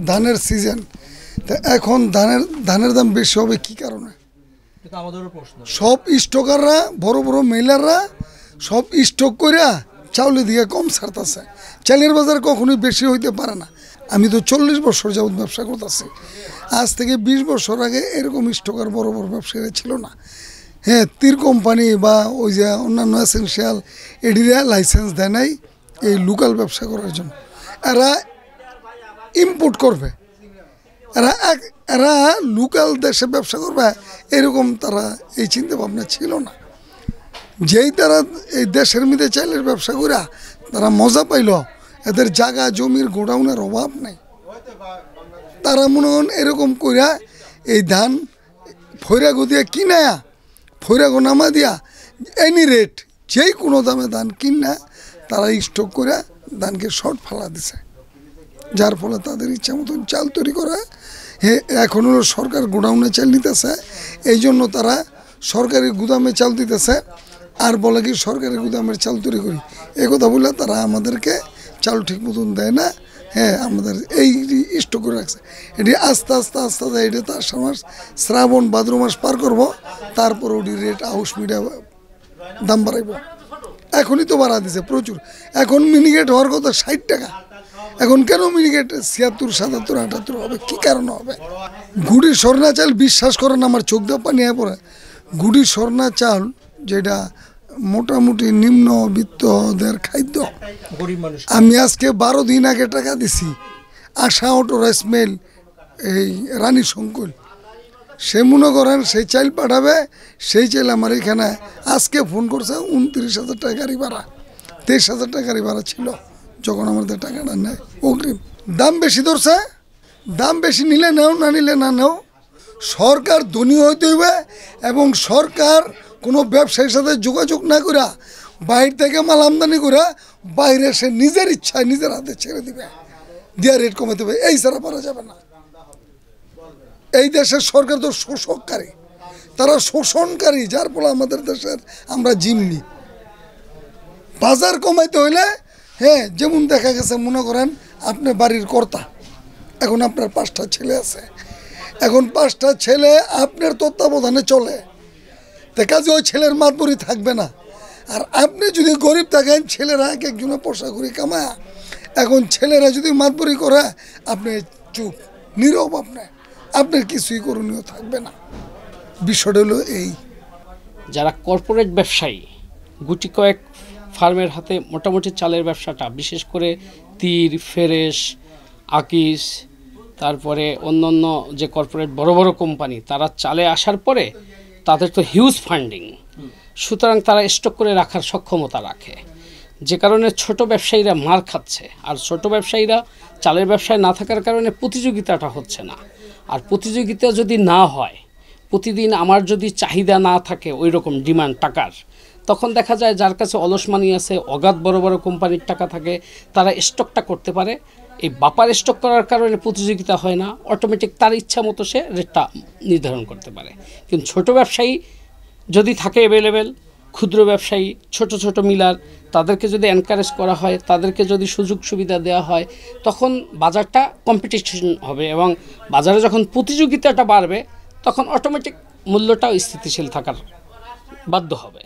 ধানের সিজন, তা এখন ধানের দাম বেশি হবে কি কারণে? সব স্টকাররা বড় বড় মেলাররা সব স্টক করে চাউলের দিকে কম ছাড়তেছে। চালের বাজার কখনোই বেশি হইতে পারে না। আমি তো 40 বছর যাবত ব্যবসা করতেছি। আজ থেকে 20 বছর আগে এরকম স্টকার বড় বড় ব্যবসায়ীরা ছিল না। হ্যাঁ, তীর কোম্পানি বা ওই যে অন্যান্য এসেন্সিয়াল এডিরা লাইসেন্স দেয় নাই এই লোকাল ব্যবসা করার জন্য। এরা ইম্পোর্ট করবে, এরা লোকাল দেশে ব্যবসা করবে এরকম তারা এই চিন্তা ভাবনা ছিল না। যেই তারা এই দেশের মধ্যে চাইলের ব্যবসা করে তারা মজা পাইল, এদের জায়গা জমির গোডাউনের অভাব নেই। তারা মনে হন এরকম কইরা এই ধান ফৈরাগো দিয়ে কিনায়া ফৈরাগো নামা দিয়া এনি রেট যেই কোনো দামে ধান কিনা তারা স্টক করে ধানকে শর্ট ফালা দিছে, যার ফলে তাদের ইচ্ছা মতন চাল তৈরি করা। এখন হলো সরকার গোডাউনে চাল নিতেছে, এই জন্য তারা সরকারি গুদামে চাল দিতেছে আর বলে কি সরকারি গুদামের চাল তৈরি করি। এই কথা বলে তারা আমাদেরকে চাল ঠিক মতন দেয় না। হ্যাঁ, আমাদের এই স্টক করে রাখছে। এটি আস্তে আস্তে আস্তে আস্তে এটা তার মাস শ্রাবণ ভাদ্র মাস পার করবো, তারপর ওটি রেট হাউস মিডিয়া দাম বাড়াইব। এখনই তো বাড়া দিছে প্রচুর। এখন মিনিকেট হওয়ার কথা 60 টাকা, এখন কেন মিনিকেট 76, 77, 78 হবে? কি কারণে হবে? গুড়ি স্বর্ণা চাল বিশ্বাস করেন আমার চোখ দিয়ে পানি হয়ে পড়ে। গুড়ি স্বর্ণা চাল যেটা মোটামুটি নিম্নবিত্তদের খাদ্য, আমি আজকে 12 দিন আগে টাকা দিছি আশা অটো রাইস মিল এই রানী শঙ্কুল, সে মনে করেন সেই চাল পাঠাবে, সেই চাল আমার এখানে আজকে ফোন করছে 29,000 টাকা গাড়ি ভাড়া, 23,000 টাকা গাড়ি ভাড়া ছিল যখন আমাদের টাকাটা নেয় অগ্রিম। দাম বেশি ধরছে, দাম বেশি নিলে নাও, না নিলে না নাও। সরকার ধনী হইতে হইবে এবং সরকার কোনো ব্যবসায়ীর সাথে যোগাযোগ না করে বাইরে থেকে মাল আমদানি করে বাইরে সে নিজের ইচ্ছায় নিজের হাতে ছেড়ে দিবে, দিয়ে রেট কমে দেবে। এই ছাড়া পারা যাবে না। এই দেশের সরকার তো শোষককারী, তারা শোষণকারী, যার ফলে আমাদের দেশের আমরা জিম্মি। বাজার কমাইতে হইলে হ্যাঁ, যেমন দেখা গেছে মনে করেন আপনি বাড়ির কর্তা, এখন আপনার 5টা ছেলে আছে, এখন 5টা ছেলে আপনার তত্ত্বাবধানে চলে, দেখা যায় ওই ছেলের মাতবরি থাকবে না। আর আপনি যদি গরিব থাকেন, ছেলেরা এক একজনের পোষা করি কামায়, এখন ছেলেরা যদি মাতবরি করে আপনি চুপ নীরব, আপনার কিছুই করণীয় থাকবে না। বিষয়টা হলো এই, যারা কর্পোরেট ব্যবসায়ী গুটি কয়েক ফার্মের হাতে মোটামুটি চালের ব্যবসাটা, বিশেষ করে তীর, ফেরেশ, আকিস, তারপরে অন্যান্য যে কর্পোরেট বড় বড় কোম্পানি, তারা চালে আসার পরে তাদের তো হিউজ ফান্ডিং, সুতরাং তারা স্টক করে রাখার সক্ষমতা রাখে, যে কারণে ছোট ব্যবসায়ীরা মার খাচ্ছে। আর ছোট ব্যবসায়ীরা চালের ব্যবসায় না থাকার কারণে প্রতিযোগিতাটা হচ্ছে না। আর প্রতিযোগিতা যদি না হয়, প্রতিদিন আমার যদি চাহিদা না থাকে ওই রকম ডিমান্ড টাকার, তখন দেখা যায় যার কাছে অলস মানি আছে, অগাধ বড় বড় কোম্পানির টাকা থাকে, তারা স্টকটা করতে পারে। এই বাপার স্টক করার কারণে প্রতিযোগিতা হয় না, অটোমেটিক তার ইচ্ছা মতো সে রেটটা নির্ধারণ করতে পারে। কিন্তু ছোট ব্যবসায়ী যদি থাকে অ্যাভেলেবেল, ক্ষুদ্র ব্যবসায়ী, ছোট ছোট মিলার, তাদেরকে যদি এনকারেজ করা হয়, তাদেরকে যদি সুযোগ সুবিধা দেওয়া হয়, তখন বাজারটা কম্পিটিশন হবে এবং বাজারে যখন প্রতিযোগিতাটা বাড়বে তখন অটোমেটিক মূল্যটাও স্থিতিশীল থাকার বাধ্য হবে।